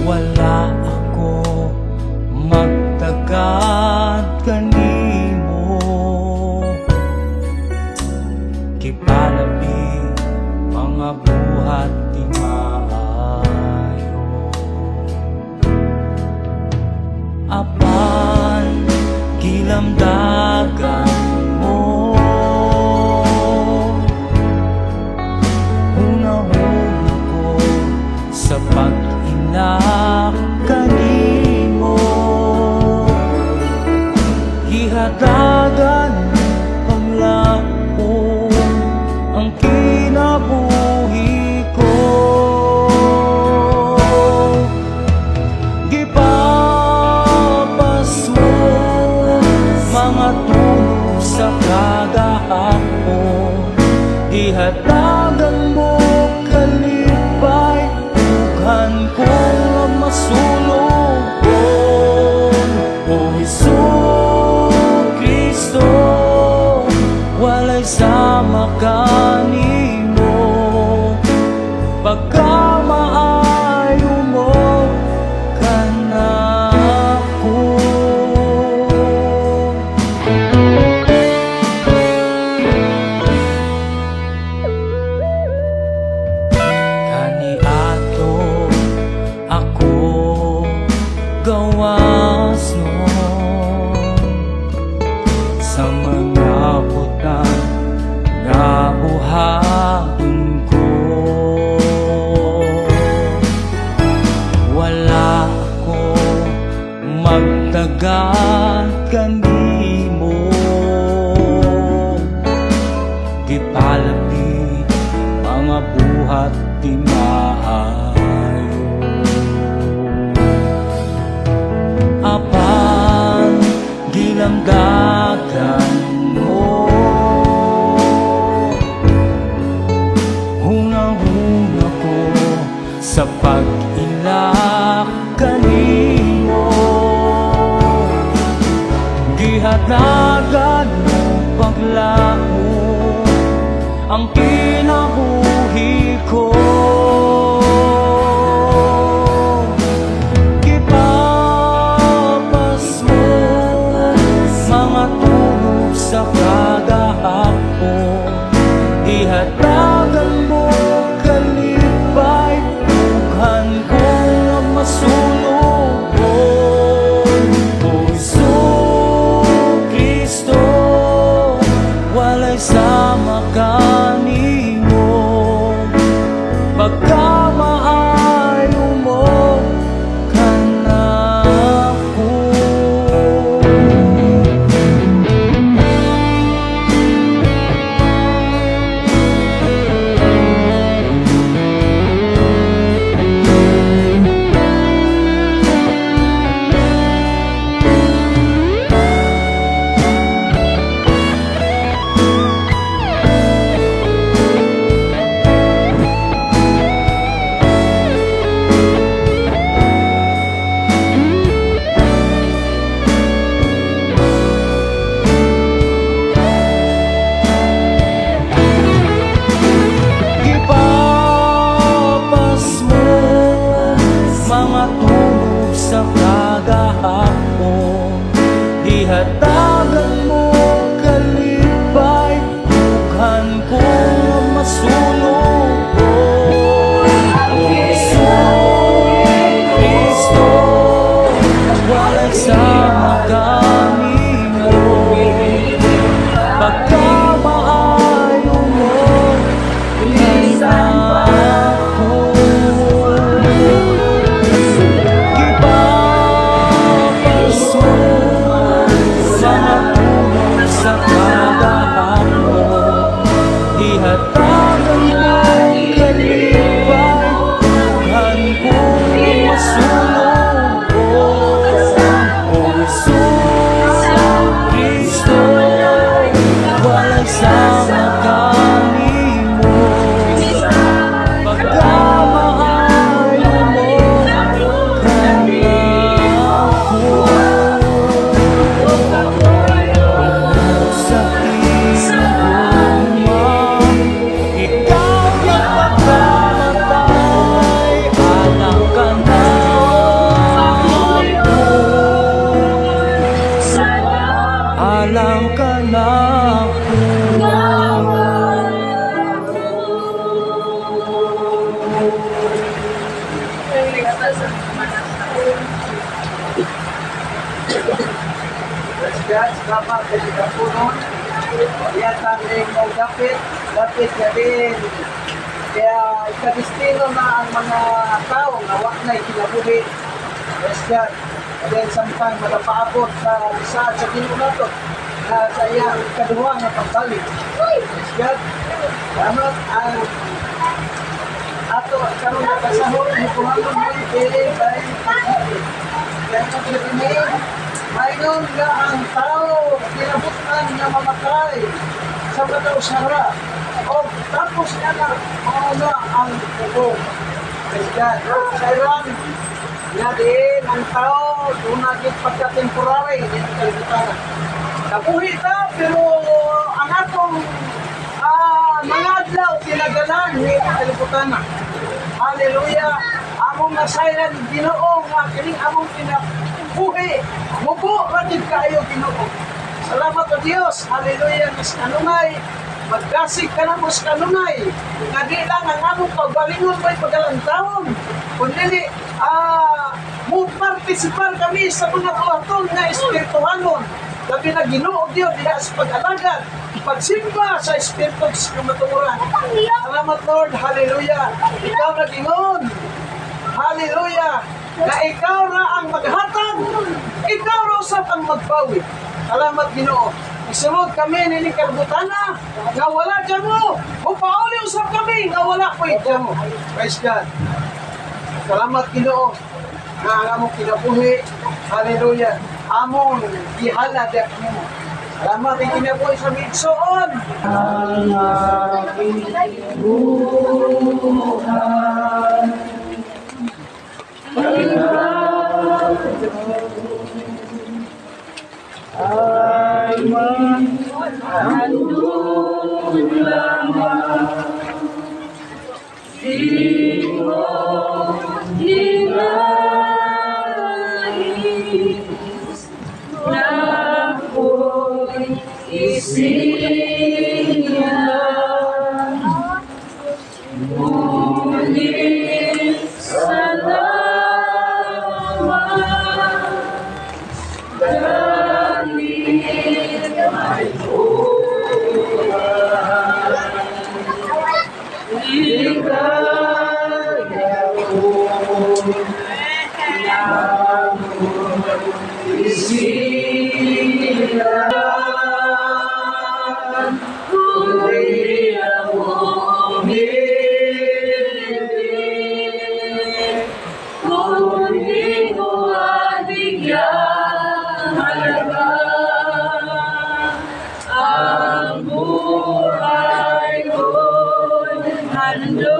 Wala ako magtagad kanimo, kipalabi mga buhat di maayo. Apan gilamdagan mo, hunahuna ko sa pag-inak kanimo. Gihatagan paglaom ang kinabuhi ko. Gipapas mo mga tunog sa kada hapon, ihatagan mo kalipay ughan kong masulong. O Jesucristo, walay sama kanimo, pagkamaayo mo kanako. Kaniadto ako gawas nun sa mga butang nga buhaton ko. Wala ako magtagad kanimo, gipalabi mga buhat di maayo. Apan gilamdagan mo, hunahuna ko sa pag-ilak kanimo. Gihatagan mo paglaom ang kinabuhi ko. Gipapas mo mga tunog sa kada hapon, ihatagan mo kalipay ughan kong masulong. O Jesucristo, walay sama kanimo, pagkamaayo mo kanako. Sa kada hapon, ihatagan mo kalipay ughan kong masulong. O Jesucristo, walay sama kanimo, pagkamaayo mo kanako. Sama Gas, dapat sa punon. Yan tanging mo dapit ka din. Kaya ikadistino na ang mga tao na wak na ikinabuhi. Yes, God. And then sometimes malapaabot sa lisaad sa ginunato na sa iya kaduwa nga pagbalik. Yes, God. Salamat ang ato karon na kasahod ni Puhangon mo ipili kay kaya natin mayroon nga ang tao kinabutan nga mamatay sa bataw sara o tapos nga na mauna ang pugo. Yes, God. Sayang nga din ang tao doon natin pagka-temporary din ang kalibutan. Nabuhi ta pero ang atong mga adlaw tinagalan ni kalibutan. Hallelujah! Among nasayran Ginoo nga kining among kinabuhi. Mubo ratid kaayo Ginoo. Salamat o Dios. Hallelujah! Mas kanunay magdasig ka na mas kanunay. Nga di lang ang among pagbalingon mo'y pagalantaon. Kundi mo partisipar kami sa mga tuwaton na espirituhanon. Labi na Ginoo Dios diha sa pag-alagad, pagsimba sa espiritu sa kamatuoran. Salamat Lord, hallelujah. Ikaw na Gingon, hallelujah, na ikaw na ang maghatag, ikaw na usap ang magbawi. Salamat Ginoo. Isunod kami nining kalbutana, nga wala dyan mo. Upauli usap kami, nga wala po dyan mo. Praise God. Salamat Ginoo na ang among kinabuhi. Hallelujah. Among gihala di mo. Salamat ang kinabuhi sa midsoon. Ang aking buhay ay maghandog lamang di mo ninais na ako'y isinlang. Ngunit salamat dahil may ligaya ko na isilang. Kundi ako umibig, kundi ko bigyan halaga ang buhay ko'y handog.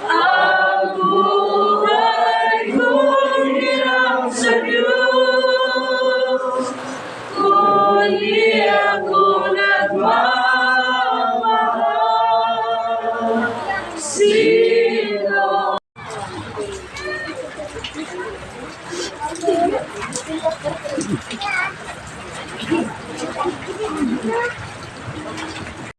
Ang buhay ko'y hirap sa Diyos, kundi ako nagmamahal. Sino